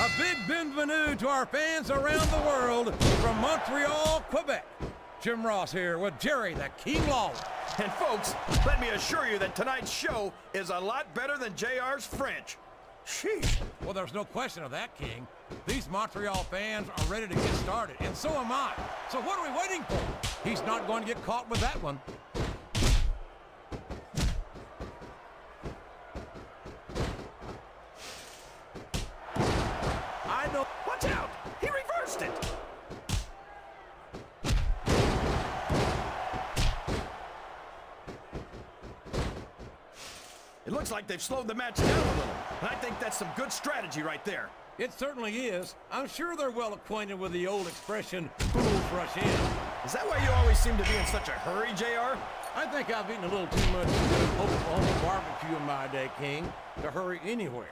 A big bienvenue to our fans around the world from Montreal, Quebec. Jim Ross here with Jerry the King Lawler. And folks, let me assure you that tonight's show is a lot better than JR's French. Sheesh. Well, there's no question of that, King. These Montreal fans are ready to get started, and so am I. So what are we waiting for? He's not going to get caught with that one. I know. Watch out! He reversed it! It looks like they've slowed the match down a little, and I think that's some good strategy right there. It certainly is. I'm sure they're well acquainted with the old expression, fools rush in. Is that why you always seem to be in such a hurry, JR? I think I've eaten a little too much Oklahoma barbecue in my day, King, to hurry anywhere.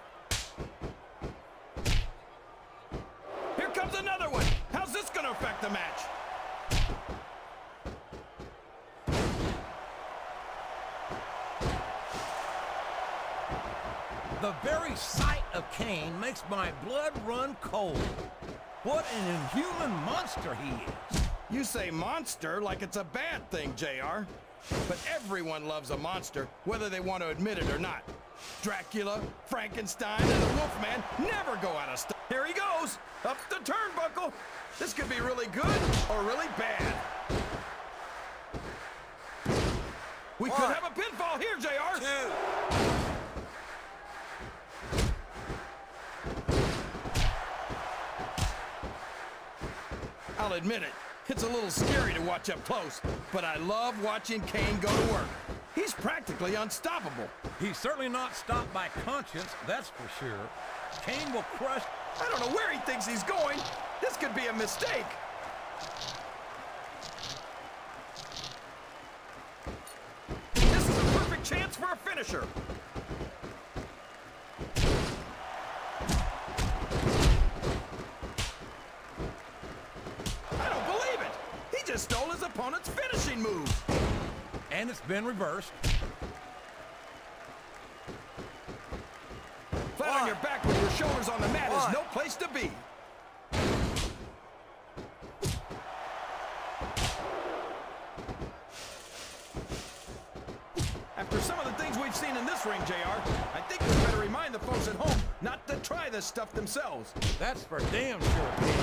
Here comes another one. How's this going to affect the match? The very sight of Kane makes my blood run cold. What an inhuman monster he is. You say monster like it's a bad thing, JR. But everyone loves a monster, whether they want to admit it or not. Dracula, Frankenstein, and the Wolfman never go out of style. Here he goes, up the turnbuckle. This could be really good or really bad. We could have a pinfall here, JR. I'll admit it, it's a little scary to watch up close, but I love watching Kane go to work. He's practically unstoppable. He's certainly not stopped by conscience, that's for sure. Kane will crush... I don't know where he thinks he's going. This could be a mistake. This is a perfect chance for a finisher. Stole his opponent's finishing move. And it's been reversed. Flat on your back with your shoulders on the mat is no place to be. After some of the things we've seen in this ring, JR, I think we better remind the folks at home not to try this stuff themselves. That's for damn sure, King.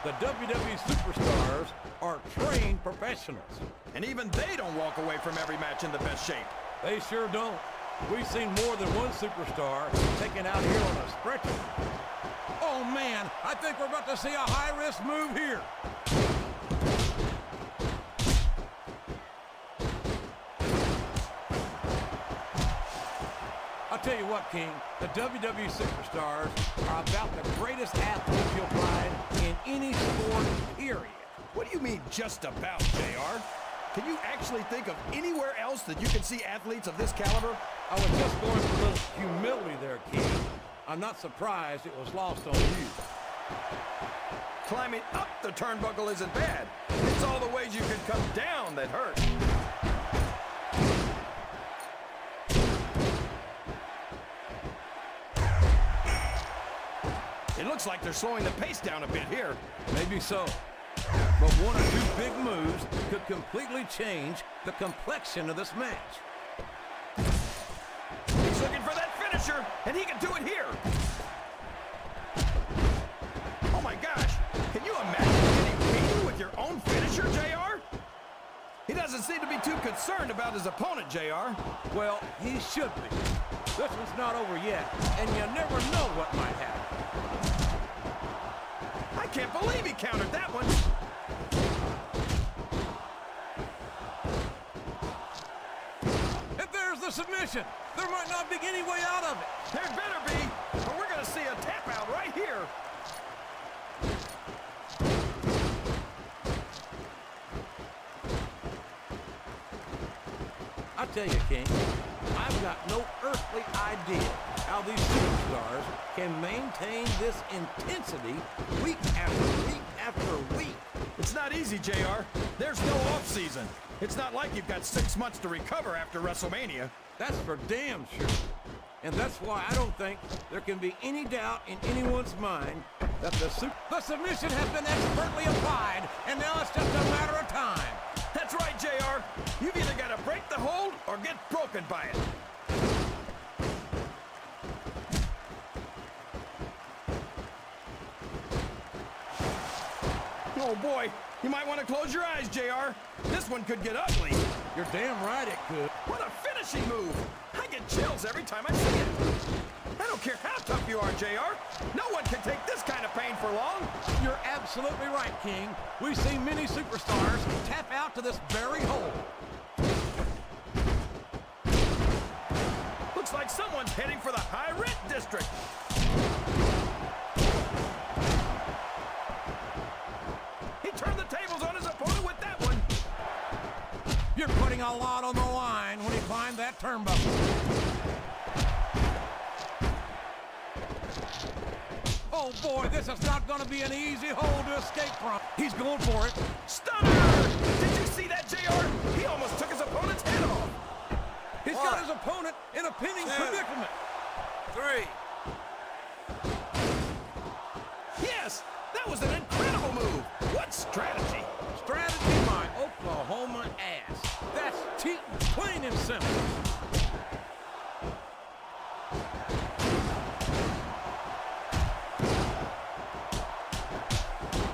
The WWE superstars are trained professionals. And even they don't walk away from every match in the best shape. They sure don't. We've seen more than one superstar taken out here on a stretcher. Oh, man, I think we're about to see a high-risk move here. I'll tell you what, King, the WWE superstars are about the greatest athletes you'll find in any sport, period. What do you mean, just about, JR? Can you actually think of anywhere else that you can see athletes of this caliber? I was just going for a little humility there, King. I'm not surprised it was lost on you. Climbing up the turnbuckle isn't bad. It's all the ways you can come down that hurt. It looks like they're slowing the pace down a bit here. Maybe so. But one or two big moves could completely change the complexion of this match. He's looking for that finisher, and he can do it here. Oh my gosh, can you imagine getting beaten with your own finisher, JR? He doesn't seem to be too concerned about his opponent, JR. Well, he should be. This one's not over yet, and you never know what might happen. I can't believe he countered that one. If there's the submission, there might not be any way out of it. There better be, or we're going to see a tap out right here. I tell you, King, I've got no earthly idea how these superstars can maintain this intensity week after week after week. It's not easy, JR. There's no off-season. It's not like you've got 6 months to recover after WrestleMania. That's for damn sure. And that's why I don't think there can be any doubt in anyone's mind that the submission has been expertly applied, and now it's just a matter of time. That's right, JR. You've either got to break the hold or get broken by it. Oh, boy. You might want to close your eyes, JR. This one could get ugly. You're damn right it could. What a finishing move. I get chills every time I see it. I don't care how tough you are, JR. No one can take this kind of pain for long. You're absolutely right, King. We've seen many superstars tap out to this very hole. Looks like someone's heading for the high-rent district. He turned the tables on his opponent with that one. You're putting a lot on the line when he climbed that turnbuckle. Oh boy, this is not going to be an easy hole to escape from. He's going for it. Stunner! Did you see that, JR? He almost took his opponent's head off. He's got his opponent in a pinning predicament. 3. Yes, that was an incredible move. What strategy? Strategy, my Oklahoma ass. That's cheating, plain and simple.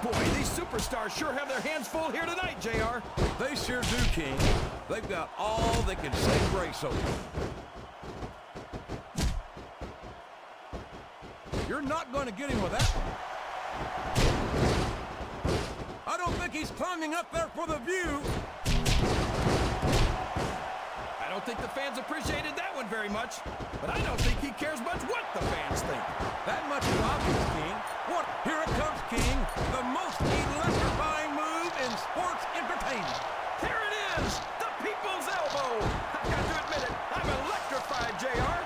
Boy, these superstars sure have their hands full here tonight, JR. They sure do, King. They've got all they can say grace over. You're not going to get him with that one. I don't think he's climbing up there for the view. I don't think the fans appreciated that one very much, but I don't think he cares much what the fans think. That much is obvious, King. What? Here it comes, King. The most electrifying move in sports entertainment. Here it is, the people's elbow. I've got to admit it, I'm electrified, JR.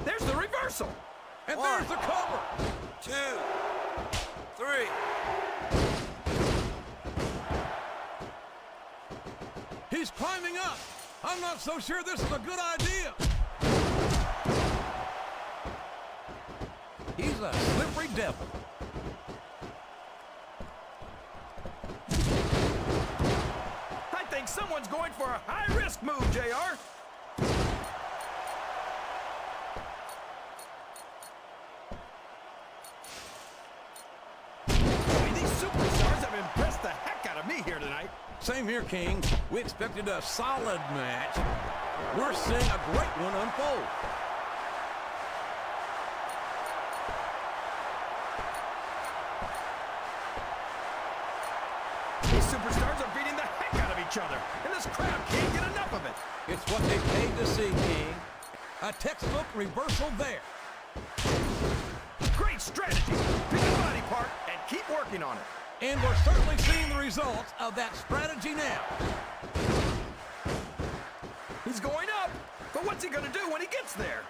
There's the reversal. And there's the cover. 2. 3. He's climbing up. I'm not so sure this is a good idea. He's a slippery devil. I think someone's going for a high-risk move, JR. Boy, these superstars have impressed the heck out of me here tonight. Same here, King. We expected a solid match. We're seeing a great one unfold. These superstars are beating the heck out of each other, and this crowd can't get enough of it. It's what they paid to see, King. A textbook reversal there. Great strategy. Pick a body part and keep working on it. And we're certainly seeing the results of that strategy now. He's going up, but what's he going to do when he gets there?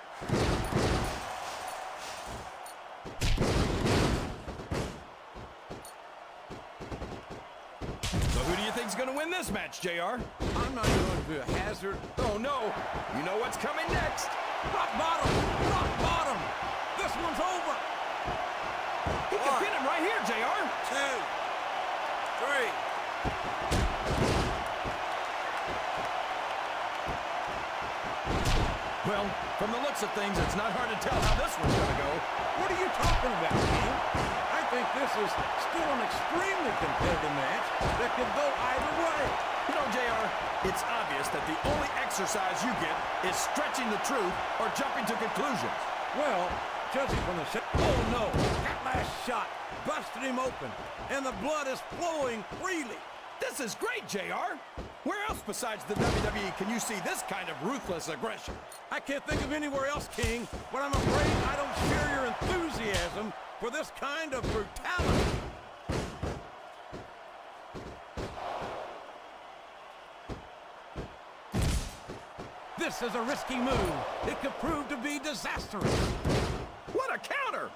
So who do you think's going to win this match, JR? I'm not going to hazard. Oh, no. You know what's coming next. Rock bottom! Rock bottom! This one's over! He can pin him right here, JR. 2. 3. Well, from the looks of things, it's not hard to tell how this one's going to go. What are you talking about, King? I think this is still an extremely competitive match that could go either way. You know, JR, it's obvious that the only exercise you get is stretching the truth or jumping to conclusions. Well, judging from the shot. Oh, no. That last shot busted him open, and the blood is flowing freely. This is great, JR. Where else besides the WWE can you see this kind of ruthless aggression? I can't think of anywhere else, King, but I'm afraid I don't share your enthusiasm for this kind of brutality. This is a risky move. It could prove to be disastrous. What a counter!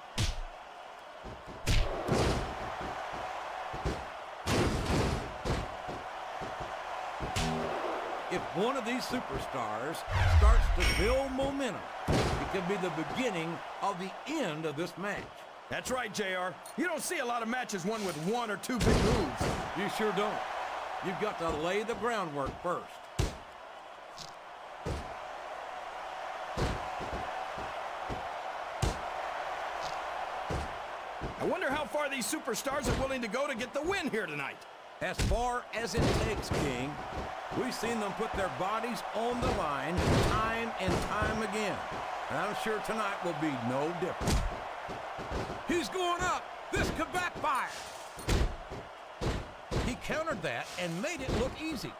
if one of these superstars starts to build momentum, it could be the beginning of the end of this match. That's right, JR. You don't see a lot of matches won with one or two big moves. You sure don't. You've got to lay the groundwork first. I wonder how far these superstars are willing to go to get the win here tonight. As far as it takes, King. We've seen them put their bodies on the line time and time again. And I'm sure tonight will be no different. He's going up. This could backfire. He countered that and made it look easy.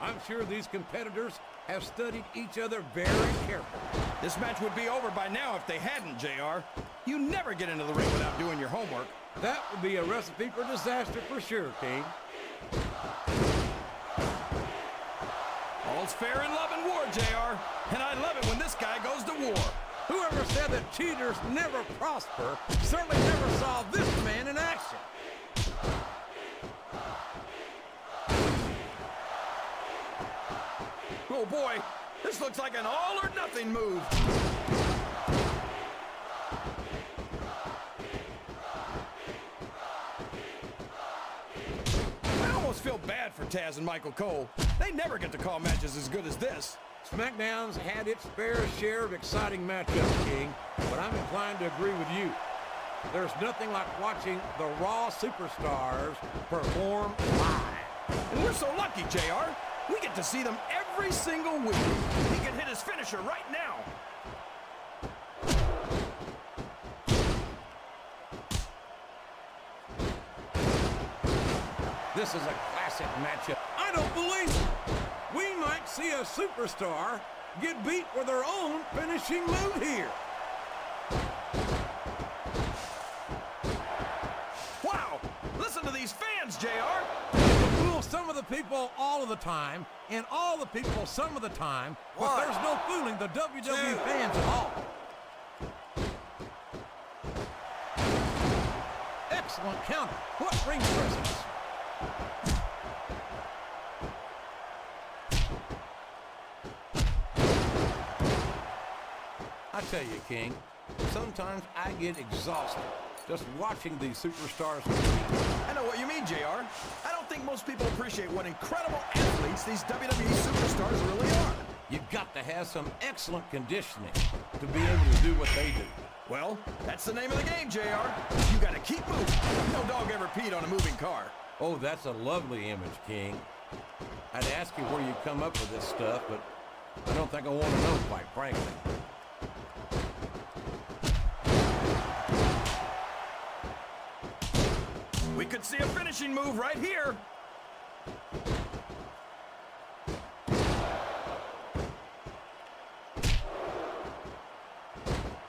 I'm sure these competitors have studied each other very carefully. This match would be over by now if they hadn't, JR. You never get into the ring without doing your homework. That would be a recipe for disaster for sure, King. All's fair in love and war, JR. And I love it when this guy goes to war. Whoever said that cheaters never prosper certainly never saw this man in action. Oh boy, this looks like an all or nothing move. I almost feel bad for Taz and Michael Cole. They never get to call matches as good as this. SmackDown's had its fair share of exciting matchups, King, but I'm inclined to agree with you. There's nothing like watching the Raw superstars perform live. And we're so lucky, JR. We get to see them every single week. He can hit his finisher right now. This is a classic matchup. I don't believe it. We might see a superstar get beat with their own finishing move here. Wow! Listen to these fans, JR. Fool some of the people all of the time, and all the people some of the time, but there's no fooling the WWE fans at all. Excellent counter. What ring presence. I tell you, King, sometimes I get exhausted just watching these superstars compete. I know what you mean, JR. I don't think most people appreciate what incredible athletes these WWE superstars really are. You've got to have some excellent conditioning to be able to do what they do. Well, that's the name of the game, JR. You gotta keep moving. No dog ever peed on a moving car. Oh, that's a lovely image, King. I'd ask you where you come up with this stuff, but I don't think I want to know, quite frankly. We could see a finishing move right here.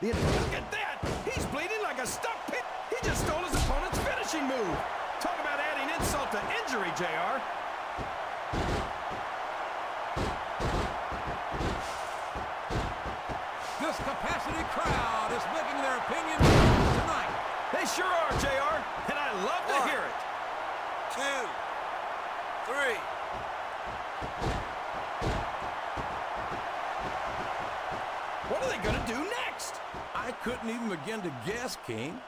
Look at that! He's bleeding like a stuck pig. He just stole his opponent's finishing move. Talk about adding insult to injury, JR. This capacity crowd is making their opinion known tonight. They sure are, JR, and I love to hear it. 2, 3. What are they gonna do next? I couldn't even begin to guess, King.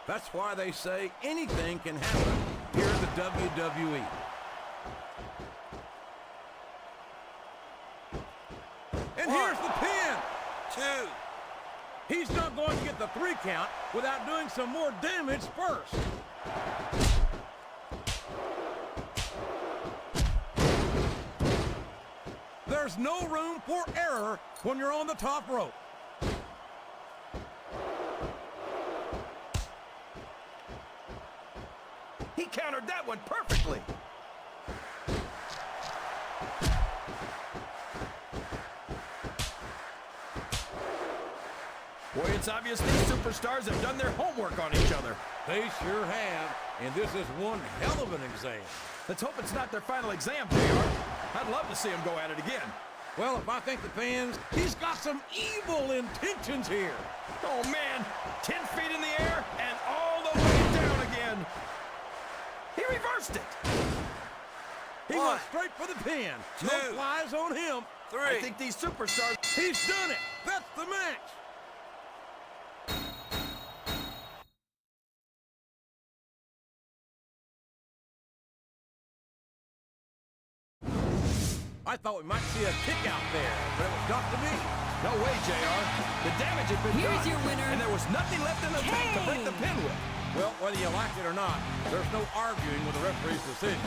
That's why they say anything can happen here at the WWE. And here's the pin. 2. He's not going to get the 3 count without doing some more damage first. There's no room for error when you're on the top rope. He countered that one perfectly. Boy, it's obvious these superstars have done their homework on each other. They sure have, and this is one hell of an exam. Let's hope it's not their final exam, JR. I'd love to see them go at it again. Well, if I think the fans, he's got some evil intentions here. Oh, man. 10 feet in the air and reversed it. He One, went straight for the pin. No two, flies on him. I 3. think these superstars... He's done it. That's the match. I thought we might see a kick out there, but it was not to be. No way, JR. The damage had been Here's done, your winner, and there was nothing left in the tank to break the pin with. Well, whether you like it or not, there's no arguing with the referee's decision.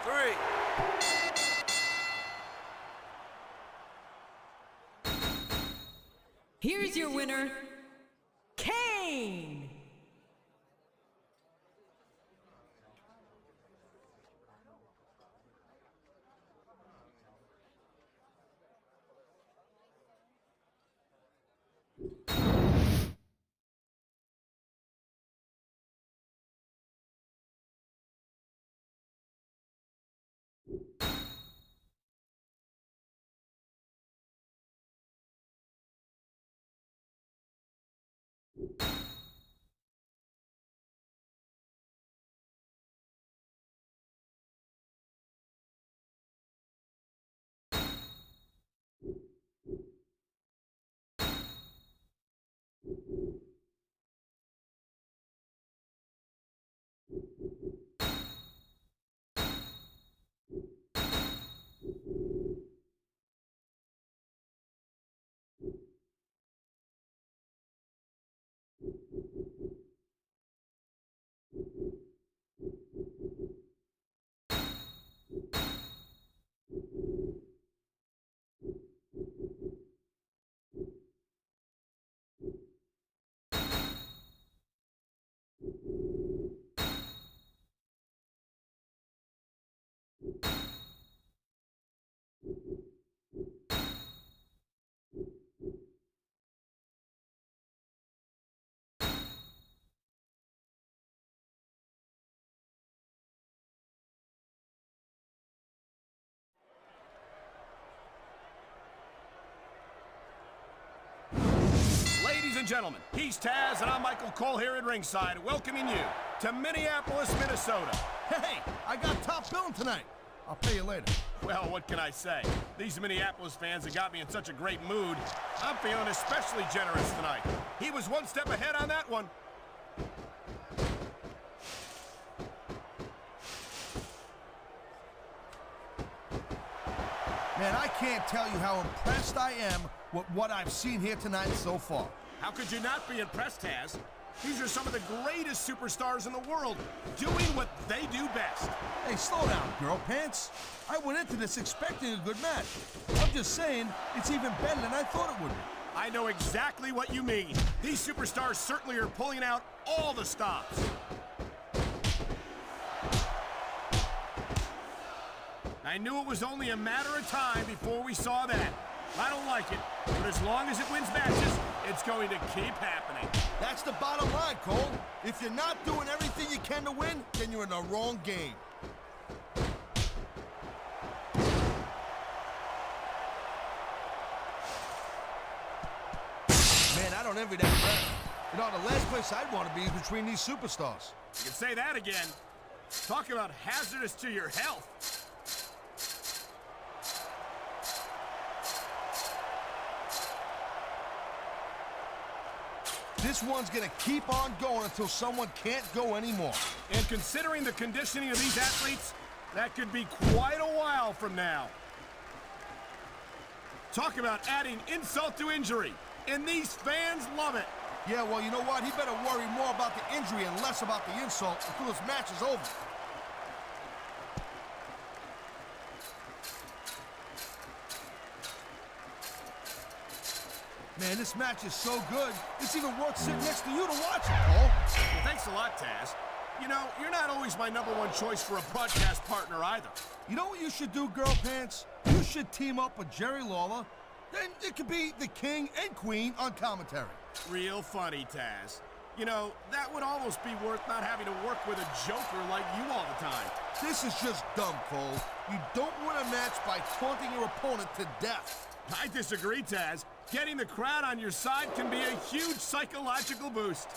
3. Here's your winner, Kane. Ladies and gentlemen, he's Taz, and I'm Michael Cole here at ringside, welcoming you to Minneapolis, Minnesota. Hey, I got top billing tonight. I'll pay you later. Well, what can I say? These Minneapolis fans have got me in such a great mood. I'm feeling especially generous tonight. He was one step ahead on that one. Man, I can't tell you how impressed I am with what I've seen here tonight so far. How could you not be impressed, Taz? These are some of the greatest superstars in the world, doing what they do best. Hey, slow down, girl pants. I went into this expecting a good match. I'm just saying, it's even better than I thought it would be. I know exactly what you mean. These superstars certainly are pulling out all the stops. I knew it was only a matter of time before we saw that. I don't like it, but as long as it wins matches, it's going to keep happening. That's the bottom line, Cole. If you're not doing everything you can to win, then you're in the wrong game. Man, I don't envy that crowd. You know, the last place I'd want to be is between these superstars. You can say that again. Talk about hazardous to your health. This one's gonna keep on going until someone can't go anymore. And considering the conditioning of these athletes, that could be quite a while from now. Talk about adding insult to injury. And these fans love it. Yeah, well, you know what? He better worry more about the injury and less about the insult until this match is over. Man, this match is so good, it's even worth sitting next to you to watch it, Cole. Well, thanks a lot, Taz. You know, you're not always my #1 choice for a broadcast partner either. You know what you should do, girl pants? You should team up with Jerry Lawler. Then it could be the king and queen on commentary. Real funny, Taz. You know, that would almost be worth not having to work with a joker like you all the time. This is just dumb, Cole. You don't win a match by taunting your opponent to death. I disagree, Taz. Getting the crowd on your side can be a huge psychological boost.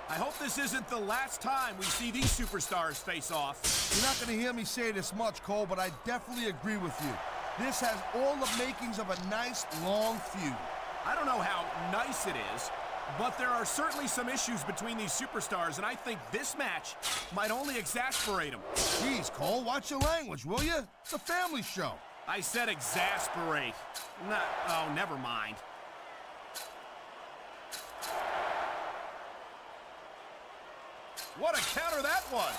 I hope this isn't the last time we see these superstars face off. You're not going to hear me say this much, Cole, but I definitely agree with you. This has all the makings of a nice, long feud. I don't know how nice it is, but there are certainly some issues between these superstars, and I think this match might only exasperate them. Jeez, Cole, watch your language, will you? It's a family show. I said exasperate. Oh, never mind. What a counter that was!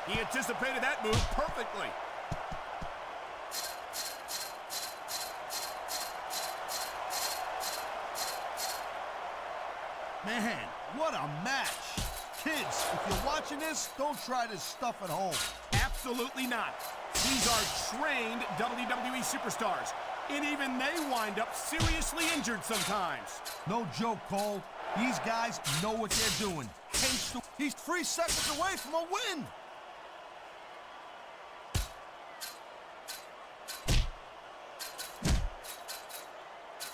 He anticipated that move perfectly. Man, what a match. Kids, if you're watching this, don't try this stuff at home. Absolutely not. These are trained WWE superstars, and even they wind up seriously injured sometimes. No joke, Cole. These guys know what they're doing. Hence, he's 3 seconds away from a win.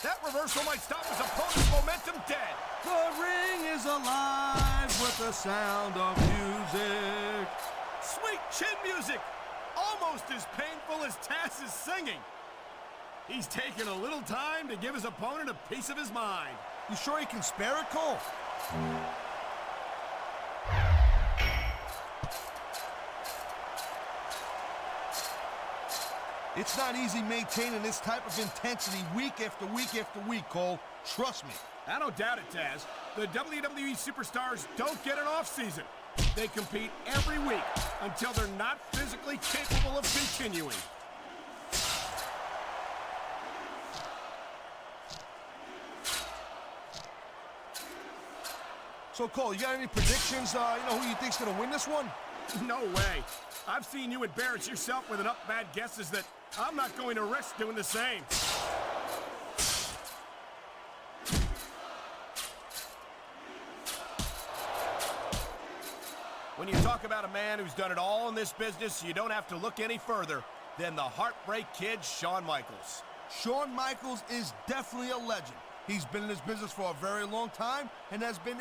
That reversal might stop his opponent's momentum dead. The ring is alive with the sound of music. Sweet chin music, almost as painful as Taz's singing. He's taken a little time to give his opponent a piece of his mind. You sure he can spare it, Cole? It's not easy maintaining this type of intensity week after week after week, Cole. Trust me. I don't doubt it, Taz. The WWE superstars don't get an off-season. They compete every week until they're not physically capable of continuing. So, Cole, you got any predictions? You know who you think's gonna win this one? No way. I've seen you embarrass yourself with enough bad guesses that I'm not going to risk doing the same. When you talk about a man who's done it all in this business, you don't have to look any further than the Heartbreak Kid, Shawn Michaels. Shawn Michaels is definitely a legend. He's been in this business for a very long time and has been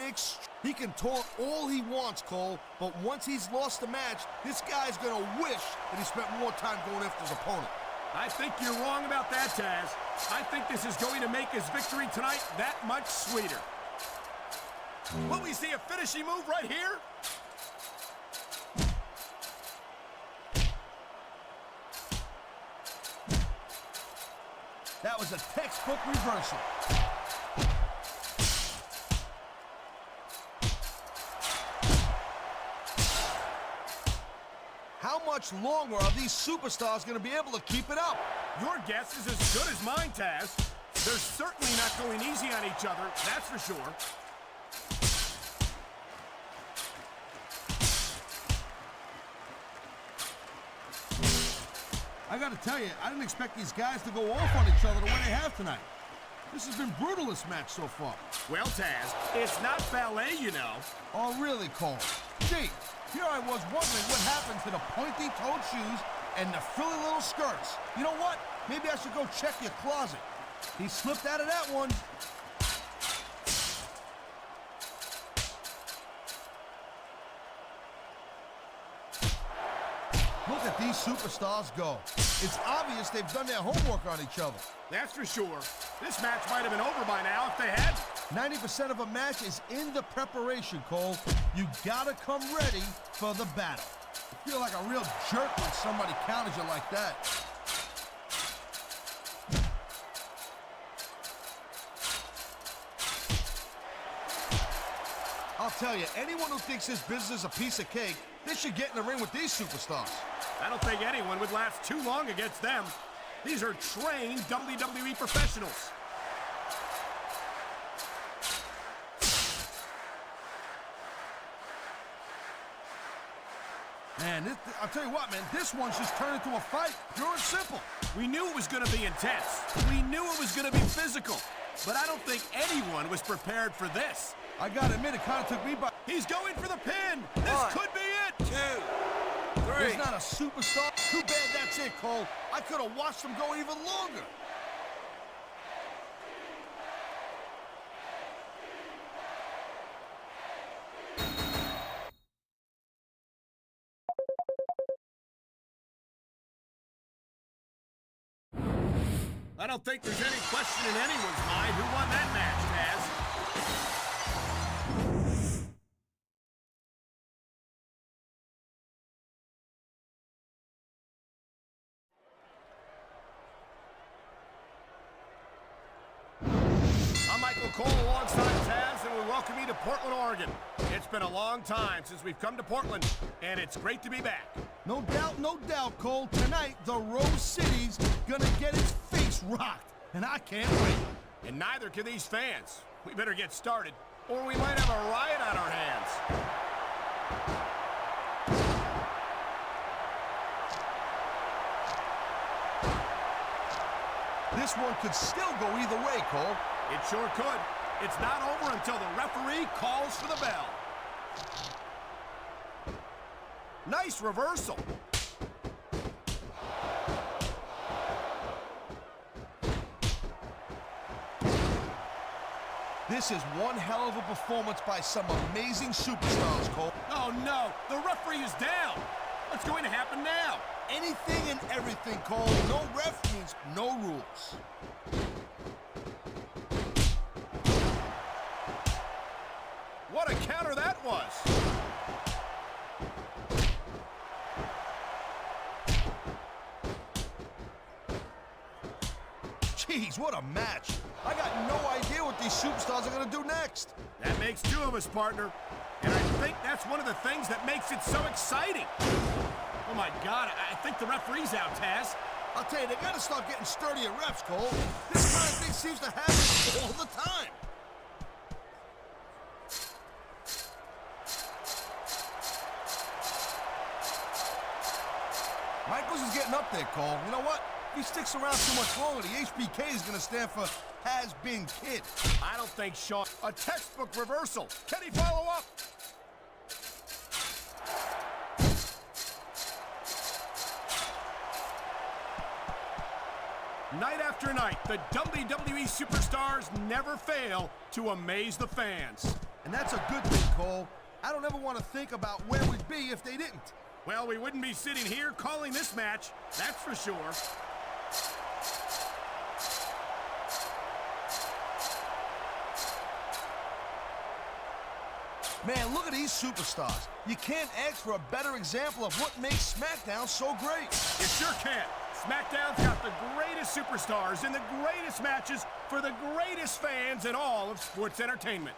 He can talk all he wants, Cole, but once he's lost the match, this guy's gonna wish that he spent more time going after his opponent. I think you're wrong about that, Taz. I think this is going to make his victory tonight that much sweeter. Will we see a finishing move right here? That was a textbook reversal. How much longer are these superstars going to be able to keep it up? Your guess is as good as mine, Taz. They're certainly not going easy on each other, that's for sure. I got to tell you, I didn't expect these guys to go off on each other the way they have tonight. This has been brutal, this match so far. Well, Taz, it's not ballet, you know. Oh, really, Cole? Gee, here I was wondering what happened to the pointy-toed shoes and the frilly little skirts. You know what? Maybe I should go check your closet. He slipped out of that one. Look at these superstars go. It's obvious they've done their homework on each other. That's for sure. This match might have been over by now if they had. 90% of a match is in the preparation, Cole. You gotta come ready for the battle. You feel like a real jerk when somebody counters you like that. I'll tell you, anyone who thinks this business is a piece of cake, they should get in the ring with these superstars. I don't think anyone would last too long against them. These are trained WWE professionals. Man, I'll tell you what, man, this one's just turned into a fight, pure and simple. We knew it was going to be intense. We knew it was going to be physical. But I don't think anyone was prepared for this. I gotta admit, it kind of took me by... He's going for the pin. This One, could be it. 2, 3. There's not a superstar. Too bad that's it, Cole. I could have watched them go even longer. I don't think there's any question in anyone's mind who won that match, Taz. Cole alongside Taz, and we welcome you to Portland, Oregon. It's been a long time since we've come to Portland, and it's great to be back. No doubt, Cole. Tonight, the Rose City's gonna get its face rocked, and I can't wait. And neither can these fans. We better get started, or we might have a riot on our hands. This one could still go either way, Cole. It sure could. It's not over until the referee calls for the bell. Nice reversal. This is one hell of a performance by some amazing superstars, Cole. Oh no, the referee is down. What's going to happen now? Anything and everything, Cole. No ref means no rules. What a counter that was. Jeez, what a match. I got no idea what these superstars are going to do next. That makes two of us, partner. And I think that's one of the things that makes it so exciting. Oh my God, I think the referee's out, Taz. I'll tell you, they got to start getting sturdier refs, Cole. This kind of thing seems to happen all the time. Michaels is getting up there, Cole. You know what? If he sticks around too much longer, the HBK is going to stand for Has Been Kid. I don't think Sean... A textbook reversal. Can he follow up? Night after night, the WWE superstars never fail to amaze the fans. And that's a good thing, Cole. I don't ever want to think about where we'd be if they didn't. Well, we wouldn't be sitting here calling this match, that's for sure. Man, look at these superstars. You can't ask for a better example of what makes SmackDown so great. You sure can. SmackDown's got the greatest superstars in the greatest matches for the greatest fans in all of sports entertainment.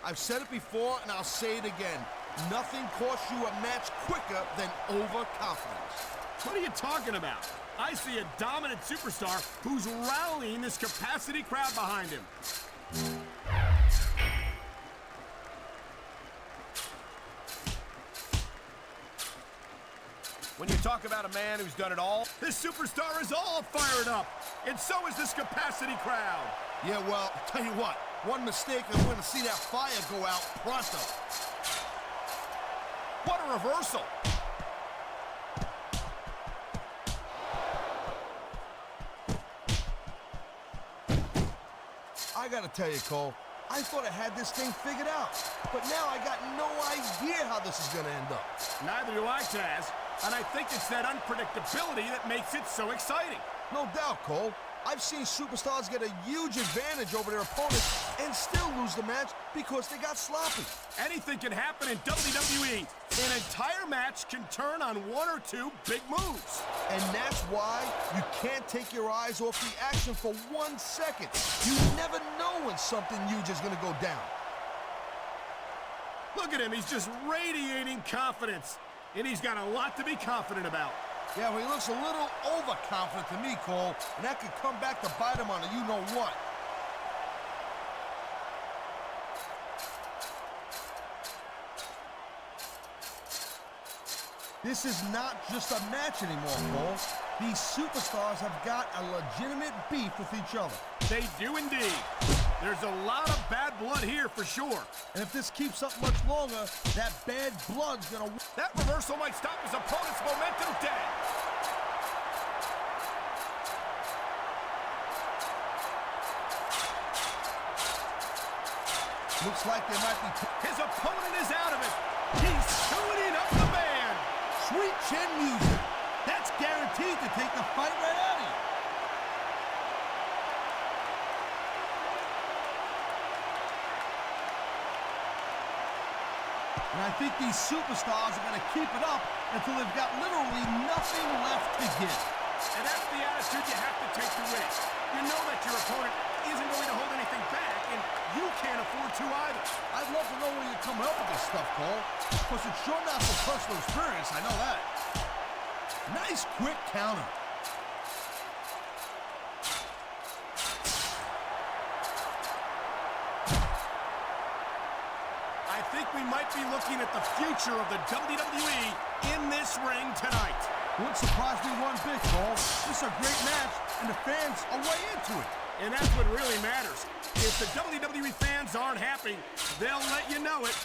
I've said it before, and I'll say it again. Nothing costs you a match quicker than overconfidence. What are you talking about? I see a dominant superstar who's rallying this capacity crowd behind him. When you talk about a man who's done it all, this superstar is all fired up, and so is this capacity crowd. Yeah, well, tell you what, one mistake and we're going to see that fire go out pronto. What a reversal. I got to tell you, Cole, I thought I had this thing figured out, but now I got no idea how this is going to end up. Neither do I, Taz. And I think it's that unpredictability that makes it so exciting. No doubt, Cole. I've seen superstars get a huge advantage over their opponents and still lose the match because they got sloppy. Anything can happen in WWE. An entire match can turn on one or two big moves. And that's why you can't take your eyes off the action for 1 second. You never know when something huge is going to go down. Look at him. He's just radiating confidence. And he's got a lot to be confident about. Yeah, well, he looks a little overconfident to me, Cole, and that could come back to bite him on a you-know-what. This is not just a match anymore, Cole. These superstars have got a legitimate beef with each other. They do indeed. There's a lot of bad blood here for sure. And if this keeps up much longer, that bad blood's gonna... That reversal might stop his opponent's momentum dead. Looks like they might be... His opponent is out of it. He's tuning up the band. Sweet chin music. That's guaranteed to take the fight right out of you. And I think these superstars are going to keep it up until they've got literally nothing left to give. And that's the attitude you have to take to win. You know that your opponent isn't going to hold anything back, and you can't afford to either. I'd love to know where you're coming up with this stuff, Cole. Because it's sure not for personal experience, I know that. Nice quick counter. I think we might be looking at the future of the WWE in this ring tonight. Wouldn't surprise me one bit, Cole. This is a great match, and the fans are way into it. And that's what really matters. If the WWE fans aren't happy, they'll let you know it.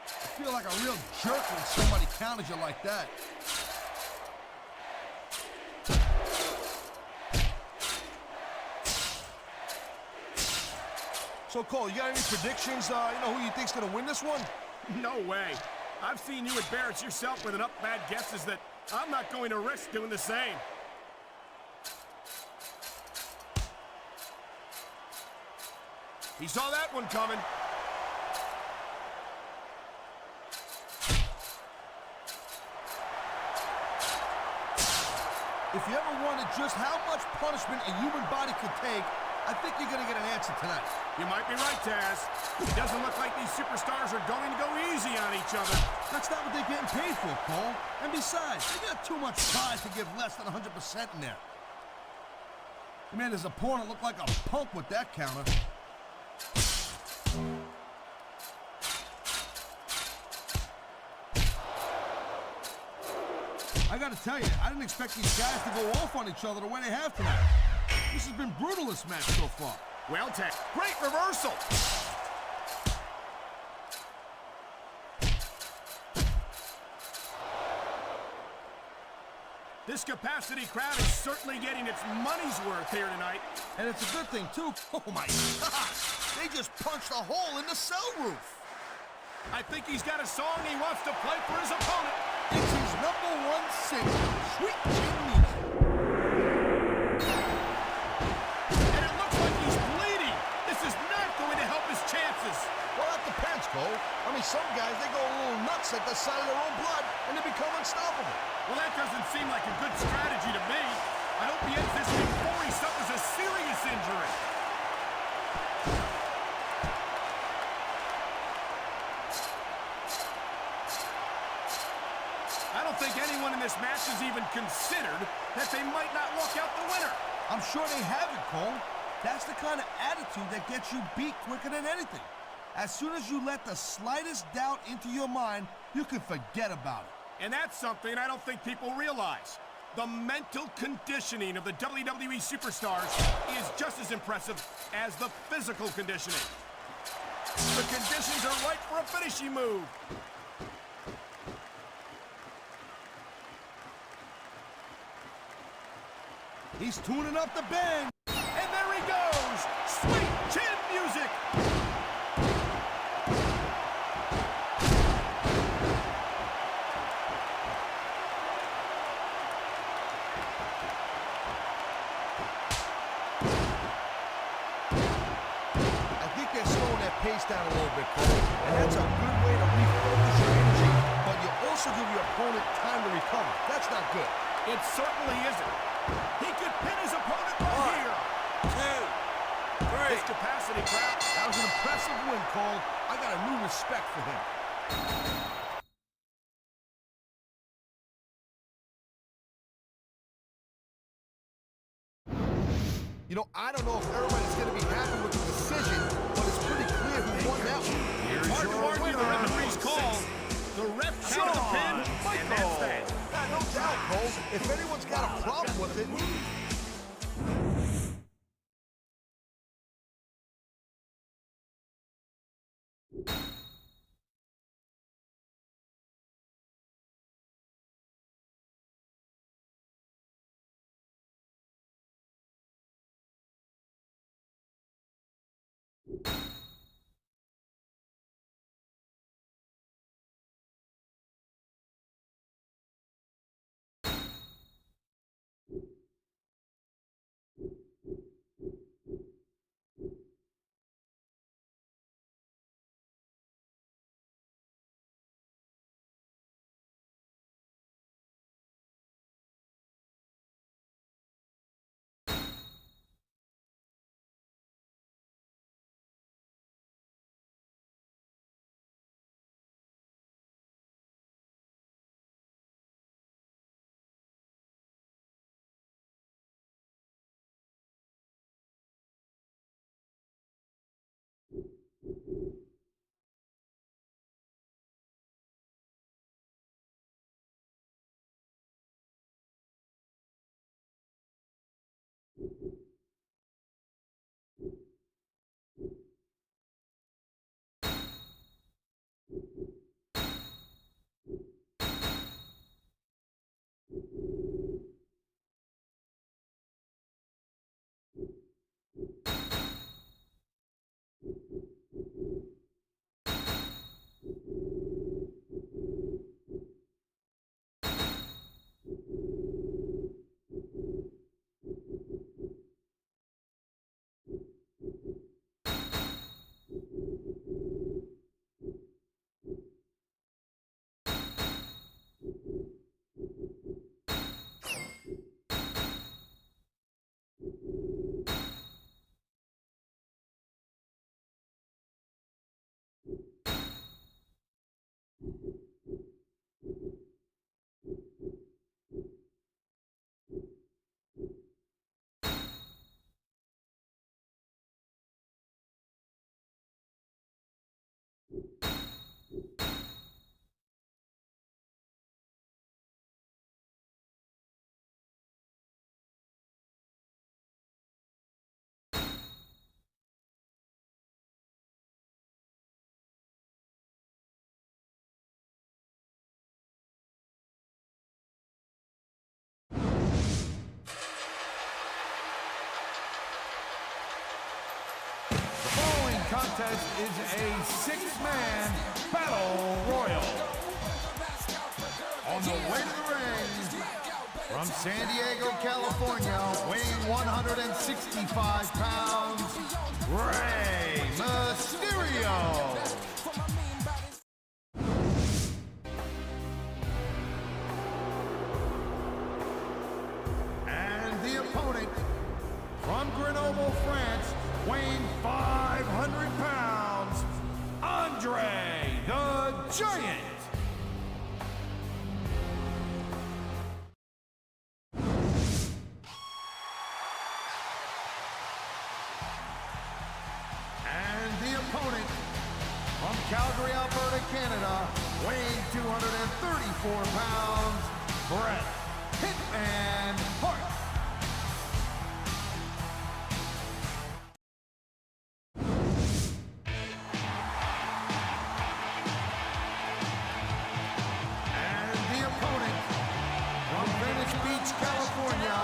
I feel like a real jerk when somebody counters you like that. So, Cole, you got any predictions? Who you think's gonna win this one? No way. I've seen you embarrass yourself with enough bad guesses that I'm not going to risk doing the same. He saw that one coming. If you ever wondered just how much punishment a human body could take, I think you're gonna get an answer tonight. You might be right, Taz. It doesn't look like these superstars are going to go easy on each other. That's not what they're getting paid for, Cole. And besides, they got too much pride to give less than 100% in there. He made his opponent look like a punk with that counter. I gotta tell you, I didn't expect these guys to go off on each other the way they have tonight. This has been brutal, this match so far. Well, Taz, great reversal. This capacity crowd is certainly getting its money's worth here tonight. And it's a good thing, too. Oh, my God. They just punched a hole in the cell roof. I think he's got a song he wants to play for his opponent. It's his #1 single, Sweet Chin Music. And it looks like he's bleeding. This is not going to help his chances. Well, that depends, Cole. I mean, some guys, they go a little nuts at the sight of their own blood, and they become unstoppable. Well, that doesn't seem like a good strategy to me. I hope he ends this before he suffers a serious injury. I don't think anyone in this match has even considered that they might not walk out the winner. I'm sure they haven't, Cole. That's the kind of attitude that gets you beat quicker than anything. As soon as you let the slightest doubt into your mind, you can forget about it. And that's something I don't think people realize. The mental conditioning of the WWE superstars is just as impressive as the physical conditioning. The conditions are right for a finishing move. He's tuning up the band. And there he goes! Sweet chin music! I think they're slowing their pace down a little bit, Cole. And that's a good way to refocus your energy, but you also give your opponent time to recover. That's not good. It certainly isn't. He could pin his opponent right here. 2, 3. His capacity crowd. That was an impressive win, Cole. I got a new respect for him. You know, I don't know if everybody's going to be happy with the decision, but it's pretty clear who won that one. It's hard to argue the referee's call. The ref counted the pin, and that's that. Yeah, no doubt, Cole. If anyone's got a problem with it... contest is a six-man battle royal. On the way to the ring, from San Diego, California, weighing 165 pounds, Rey Mysterio. And the opponent, from Grenoble, France, weighing 500 pounds, Andre the Giant. And the opponent, from Calgary, Alberta, Canada, weighing 234 pounds, Bret Hitman Hart. And the opponent, from Venice Beach, California,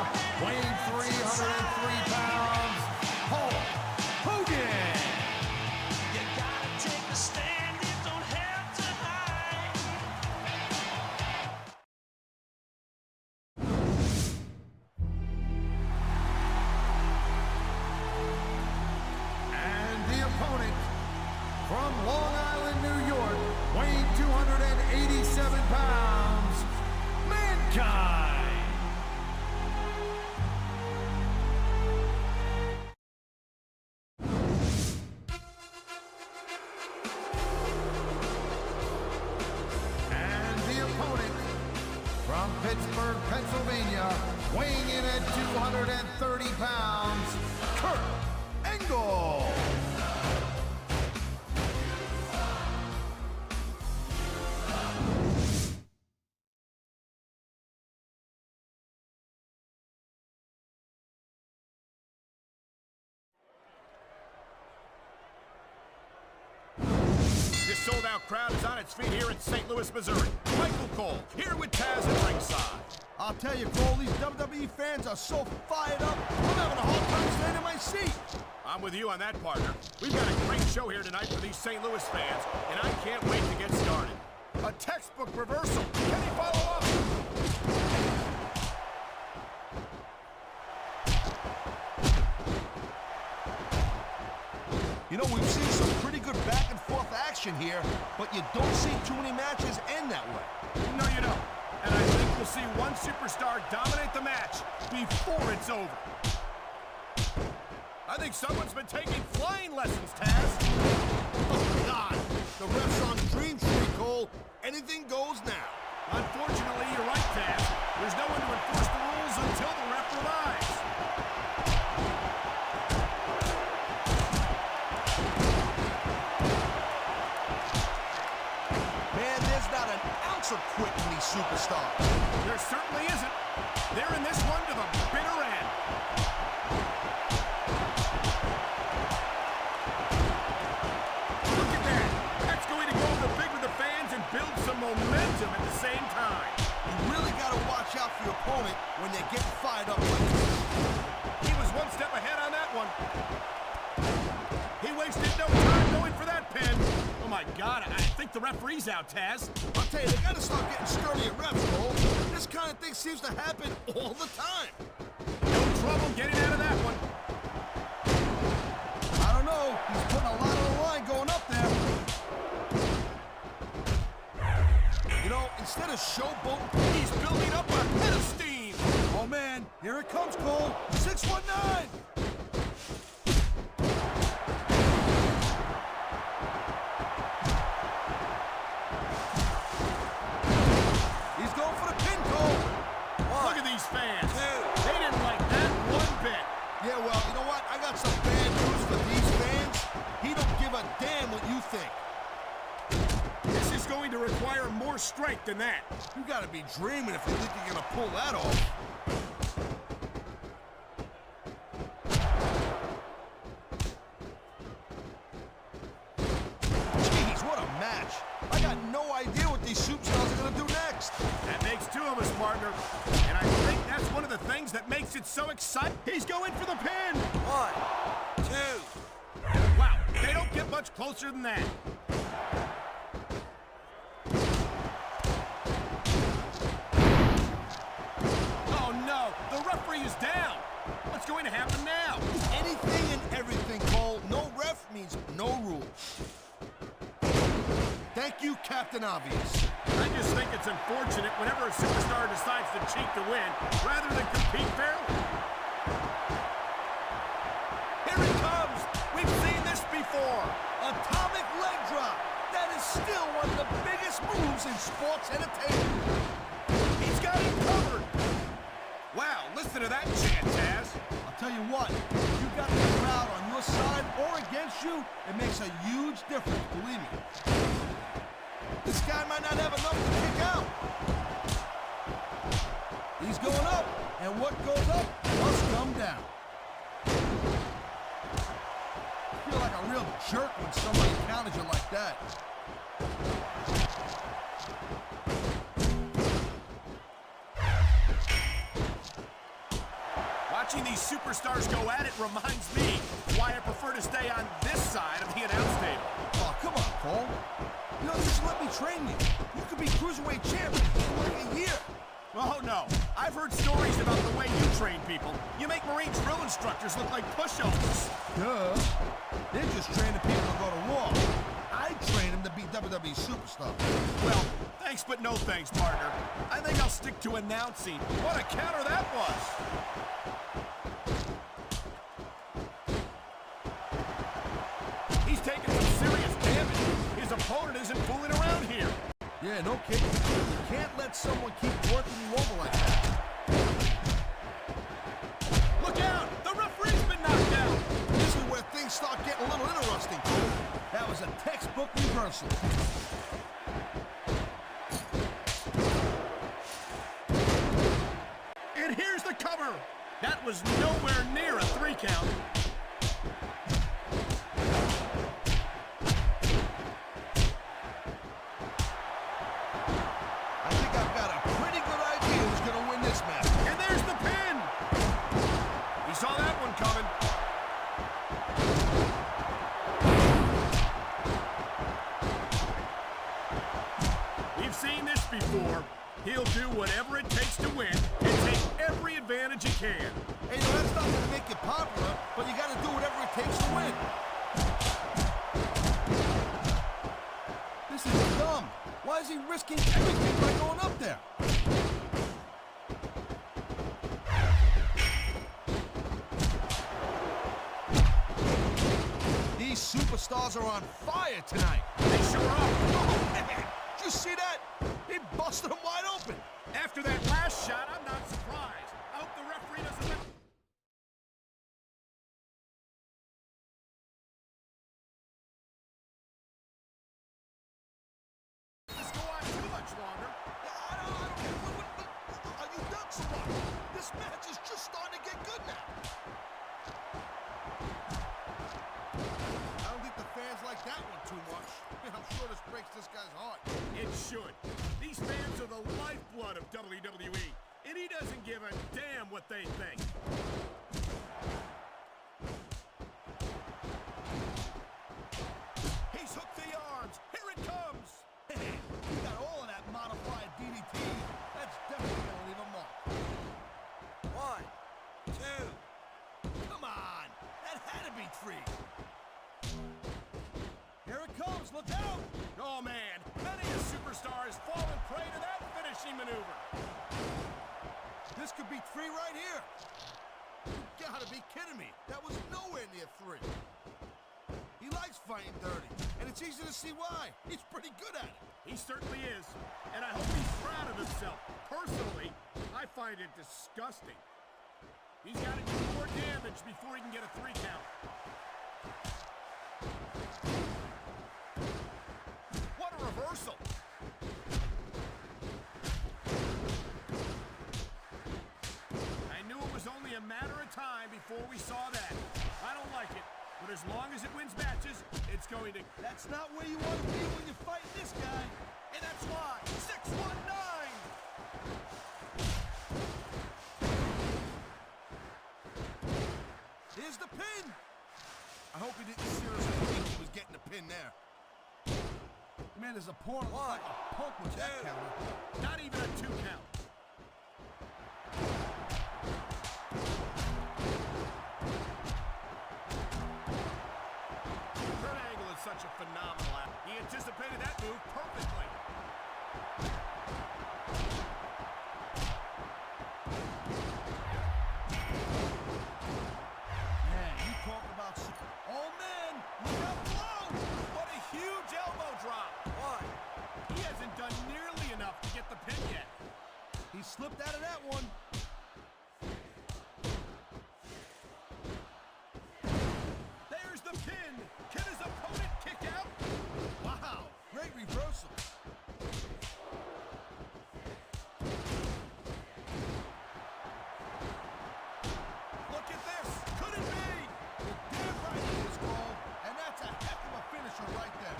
weighing 303 pounds, Hulk Hogan. You gotta take a stand, you don't have to hide. And the opponent, from Long Island, New York, weighing 287 pounds, Mankind. And the opponent, from Pittsburgh, Pennsylvania, weighing in at 230 pounds, Kurt Angle. This sold-out crowd is on its feet here in St. Louis, Missouri. Michael Cole, here with Taz at ringside. I'll tell you, Cole, these WWE fans are so fired up, I'm having a hard time staying in my seat. I'm with you on that, partner. We've got a great show here tonight for these St. Louis fans, and I can't wait to get started. A textbook reversal. Can he follow up? You know, we've seen some pretty good back-and-forth action here, but you don't see too many matches end that way. No, you don't. And I think we'll see one superstar dominate the match before it's over. I think someone's been taking flying lessons, Taz. Oh, God. The ref's on Dream Street, Cole. Anything goes now. Unfortunately, you're right, Taz. There's no one to enforce the rules until the ref revives. Man, there's not an ounce of quit in these superstars. There certainly isn't. They're in this one to the bitter end. Look at that. That's going to go over big with the fans and build some momentum at the same time. You really got to watch out for your opponent when they're getting fired up like this. He was one step ahead on that one. He wasted no time going for that pin. Oh, my God. I think the referee's out, Taz. I'll tell you, they got to start getting sturdy at refs, Cole. This kind of thing seems to happen all the time. No trouble getting out of that one. I don't know. He's putting a lot on the line going up there. You know, instead of showboating, He's building up a head of steam. oh, man, here it comes, Cole. 619. He's going for the pin, Cole. Look at these fans. They didn't like that one bit. Yeah, well, you know what? I got some bad news for these fans. He don't give a damn what you think. This is going to require more strength than that. You gotta be dreaming if you think you're gonna pull that off. Jeez, what a match. I got no idea what these superstars are gonna do next. That makes two of us, partner. And I think that's one of the things that makes it so exciting. He's going for the pin. 1, 2. Wow, They don't get much closer than that. Oh, no. The referee is down. What's going to happen now? Anything and everything, Cole. No ref means no rules. Thank you, Captain Obvious. I just think it's unfortunate whenever a superstar decides to cheat to win rather than compete fairly. Here it comes. We've seen this before. Atomic leg drop. That is still one of the biggest moves in sports entertainment. He's got him covered. Wow, listen to that chant, Taz. I'll tell you what, if you got the crowd on your side or against you, it makes a huge difference, believe me. This guy might not have enough to kick out. He's going up, and what goes up must come down. I feel like a real jerk when somebody counters you like that. Watching these superstars go at it reminds me why I prefer to stay on this side of the announce table. Oh, come on, Cole. You know, just let me train you. You could be cruiserweight champion in like a year. Oh, no. I've heard stories about the way you train people. You make Marine drill instructors look like pushovers. Duh. They're just training people to go to war. I train them to be WWE superstars. Well, thanks but no thanks, partner. I think I'll stick to announcing. What a counter that was. He's taking some serious damage. His opponent isn't fooling around here. Yeah, no kidding. You can't let someone keep working you over like that. Look out! The referee's been knocked out. This is where things start getting a little interesting, Cole. That was a textbook reversal. And here's the cover. That was nowhere near a 3 count. I think I've got a pretty good idea who's going to win this match. And there's the pin. He saw that one coming. We've seen this before. He'll do whatever it takes to win and take every advantage he can. Hey, no, that's not going to make you popular, but you got to do whatever it takes to win. This is dumb. Why is he risking everything by going up there? These superstars are on fire tonight. They sure are. Oh, man. Did you see that? He busted him wide open. After that last shot, I'm not surprised. I hope the referee doesn't let... This go on too much longer. I don't are you done so much? This match is just starting to get good now. I don't think the fans like that one too much. I'm sure this breaks this guy's heart. It should. These fans are the lifeblood of WWE, and he doesn't give a damn what they think. He's hooked the arms. Here it comes. You got all of that modified DDT. That's definitely going to leave a mark. 1, 2. Come on. That had to be 3. Here it comes. Look out. Oh, man. Many a superstar has fallen prey to that finishing maneuver. This could be 3 right here. You gotta be kidding me. That was nowhere near 3. He likes fighting dirty, and it's easy to see why. He's pretty good at it. He certainly is, and I hope he's proud of himself. Personally, I find it disgusting. He's got to do more damage before he can get a 3 count. What a reversal. I knew it was only a matter of time before we saw that. I don't like it, but as long as it wins matches, it's going to... That's not where you want to be when you're fighting this guy. And that's why 619. Here's the pin. I hope he didn't seriously think pin there. Man, his opponent looked like a punk with that counter. Not even a 2 count. Kurt Angle is such a phenomenal athlete. He anticipated that move perfectly. Man, you talk about... Oh, man, look out below! What a huge elbow drop. 1, He hasn't done nearly enough to get the pin yet. He slipped out of that one. There's the pin. Can his opponent kick out? Wow, great reversal. Look at this. Could it be? You're damn right it is, Cole. And that's a heck of a finisher right there.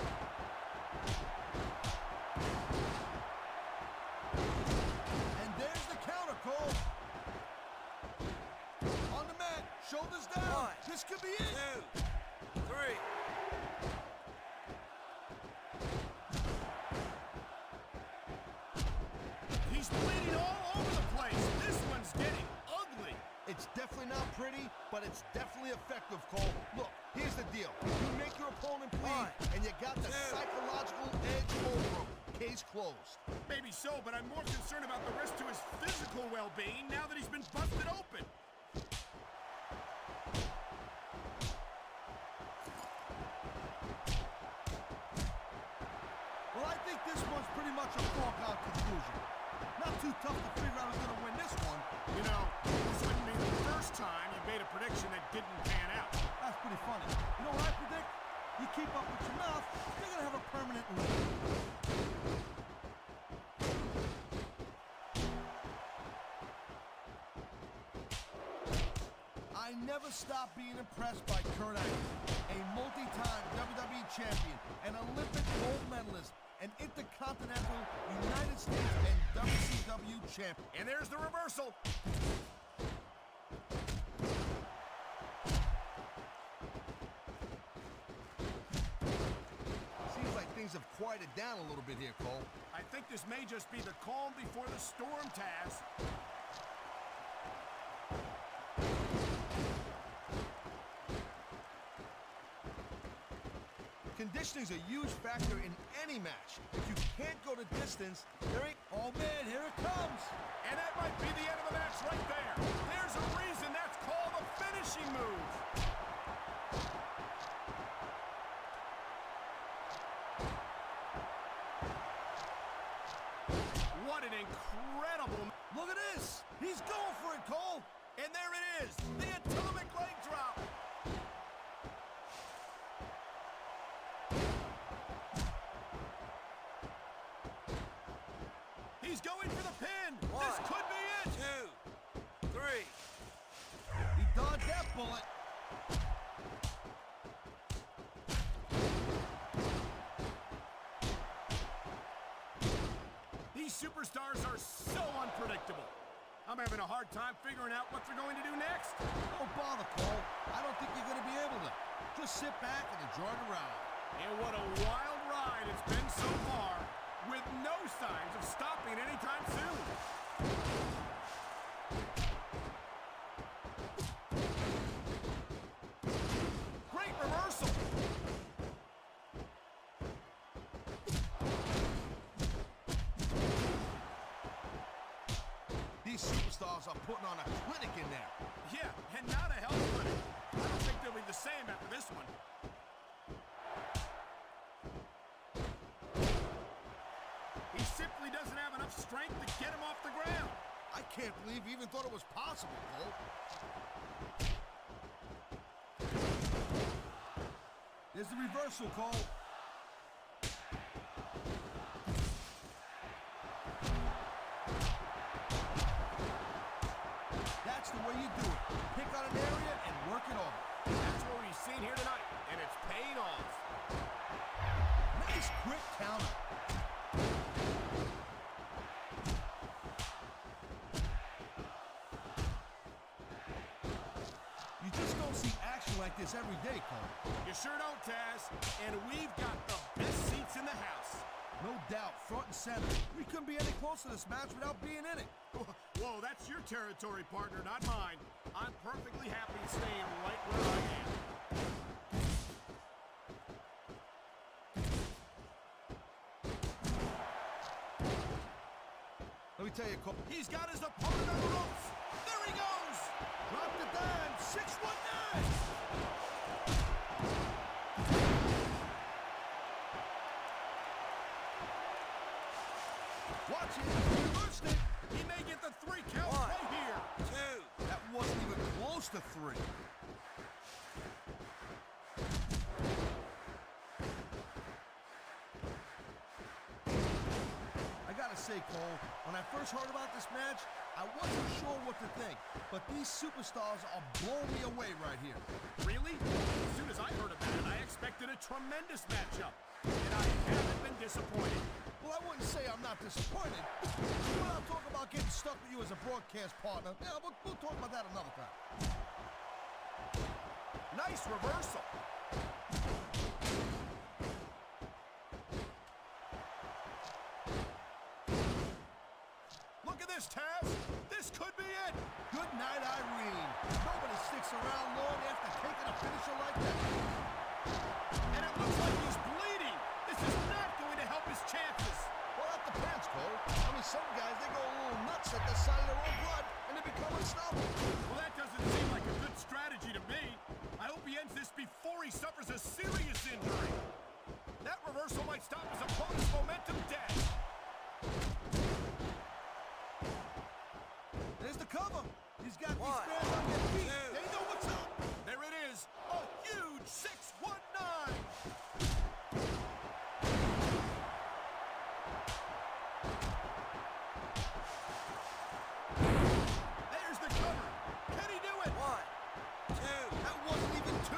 And there's the counter, Cole. On the mat, shoulders down. 1, This could be it. 2, 3. He's bleeding all over the place. This one's getting ugly. It's definitely not pretty, but it's definitely effective, Cole. Look, here's the deal. You make your opponent bleed, 1, and you got the 2. psychological edge over him. Case closed. Maybe so, but I'm more concerned about the risk to his physical well-being now that he's been busted open. Well, I think this one's pretty much a foregone conclusion. Not too tough to figure out who's going to win this one. You know, this wouldn't be the first time you made a prediction that didn't pan out. That's pretty funny. You know what I predict? You keep up with your mouth, you're going to have a permanent lead. I never stop being impressed by Kurt Angle, a multi-time WWE champion, an Olympic gold medalist, an Intercontinental United States and WCW champion. And there's the reversal. Seems like things have quieted down a little bit here, Cole. I think this may just be the calm before the storm, Taz. Conditioning's a huge factor in any match. If you can't go the distance, there ain't... Oh, man, here it comes. And that might be the end of the match right there. There's a reason that's called a finishing move. What an incredible... Look at this! He's going for it, Cole! And there it is, the atomic leg drop. He's going for the pin. 1, This could be it. 2, 3. He dodged that bullet. These superstars are so unpredictable. I'm having a hard time figuring out what they're going to do next. Don't bother, Cole. I don't think you're going to be able to. Just sit back and enjoy the ride. And what a wild ride it's been so far, with no signs of stopping anytime soon. Great reversal. These superstars are putting on a clinic in there. Yeah, and not a health clinic. I don't think they'll be the same after this one. He simply doesn't have enough strength to get him off the ground. I can't believe he even thought it was possible, Cole. There's the reversal, Cole. That's the way you do it. Pick on an area and work it over. That's what we've seen here tonight, and it's paying off. Nice quick counter. You just don't see action like this every day, Cole. You sure don't, Taz. And we've got the best seats in the house. No doubt, front and center. We couldn't be any closer to this match without being in it. Whoa, that's your territory, partner, not mine. I'm perfectly happy staying right where I am. Let me tell you, Cole. He's got his opponent on the ropes. There he goes. Dropped it down. 619. Watch it. Reversed it. He may get the 3 count One. right here. 2. That wasn't even close to 3. I gotta say, Cole, when I first heard about this match, I wasn't sure what to think. But these superstars are blowing me away right here. Really? As soon as I heard about it, I expected a tremendous matchup. And I haven't been disappointed. Well, I wouldn't say I'm not disappointed. When I'll talk about getting stuck with you as a broadcast partner, yeah, we'll talk about that another time. Nice reversal. Look at this, Taz. This could be it. Good night, Irene. Nobody sticks around long after taking a finisher like that. And it looks like he's bleeding. This is not going to help his chances. Well, that depends, Cole. I mean, some guys, they go a little nuts at the sight of their own blood, and they become unstoppable. Well, that doesn't seem like a good strategy to me. I hope he ends this before he suffers a serious injury. That reversal might stop his opponent's momentum dead. There's the cover. He's got these One, fans on their feet. two. They know what's up. There it is. A huge 619. There's the cover. Can he do it? 1, 2. That wasn't even 2.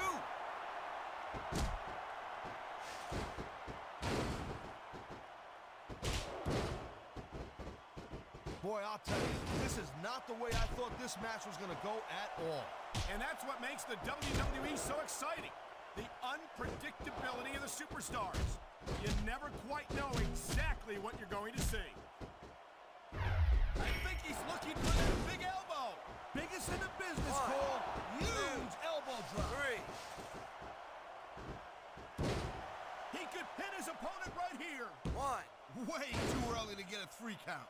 Boy, I'll tell you, this is not the way I thought this match was going to go at all. And that's what makes the WWE so exciting. The unpredictability of the superstars. You never quite know exactly what you're going to see. I think he's looking for that big elbow. Biggest in the business, One, Cole. Huge two, elbow drop. 3. He could pin his opponent right here. 1. Way too early to get a 3 count.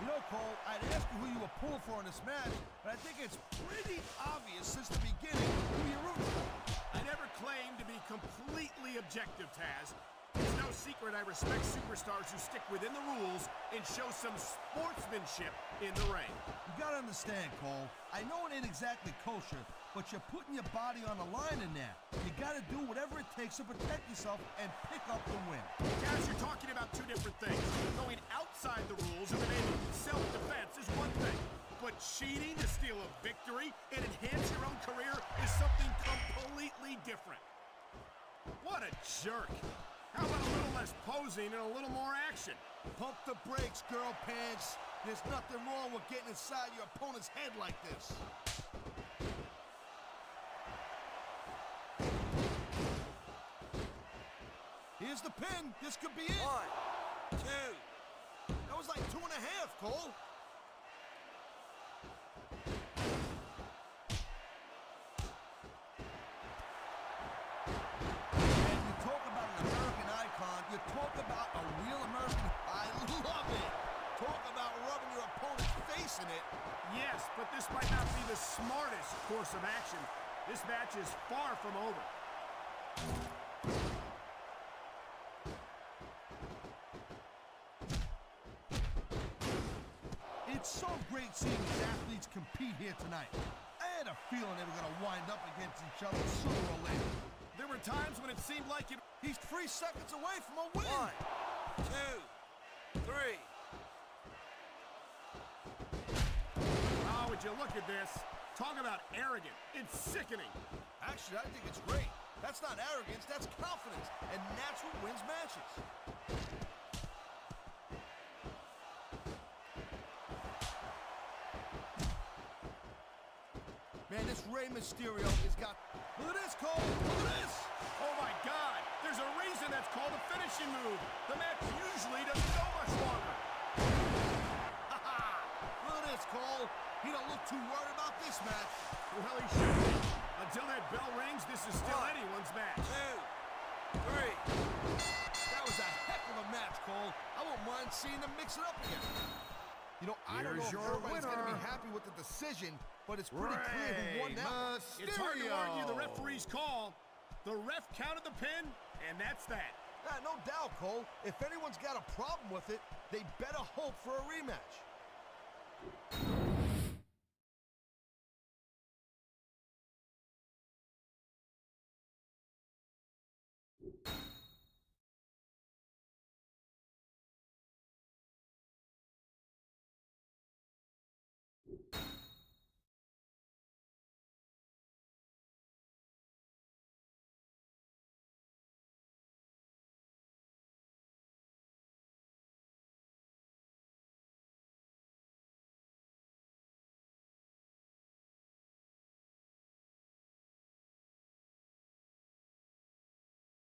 You know, Cole, I'd ask you who you were pulling for in this match, but I think it's pretty obvious since the beginning who you're rooting for. I never claimed to be completely objective, Taz. It's no secret I respect superstars who stick within the rules and show some sportsmanship in the ring. You gotta understand, Cole. I know it ain't exactly kosher, but you're putting your body on the line in there. You gotta do whatever it takes to protect yourself and pick up the win. Taz, you're talking about two different things. Going outside the rules in the name of self-defense is one thing, but cheating to steal a victory and enhance your own career is something completely different. What a jerk. How about a little less posing and a little more action? Pump the brakes, girl pants. There's nothing wrong with getting inside your opponent's head like this. Here's the pin. This could be it. 1, 2. That was like 2.5, Cole. And you talk about an American icon. You talk about a real American. I love it. Talk about rubbing your opponent's face in it. Yes, but this might not be the smartest course of action. This match is far from over. It's so great seeing these athletes compete here tonight. I had a feeling they were going to wind up against each other sooner or later. There were times when it seemed like it... He's 3 seconds away from a win. 1, 2, 3. Oh, would you look at this? Talk about arrogant. It's sickening. Actually, I think it's great. That's not arrogance, that's confidence. And that's what wins matches. Rey Mysterio has got... Look at this, Cole! Look at this! Oh my God! There's a reason that's called a finishing move. The match usually doesn't go much longer. Look at this, Cole. He don't look too worried about this match. Well, he should be. Until that bell rings, this is still anyone's match. 2, 3. That was a heck of a match, Cole. I won't mind seeing them mix it up again. You know, I don't know if Here's your everybody's going to winner, be happy with the decision, but it's pretty clear who won that one. It's hard to argue the referee's call. The ref counted the pin, and that's that. Yeah, no doubt, Cole. If anyone's got a problem with it, they better hope for a rematch.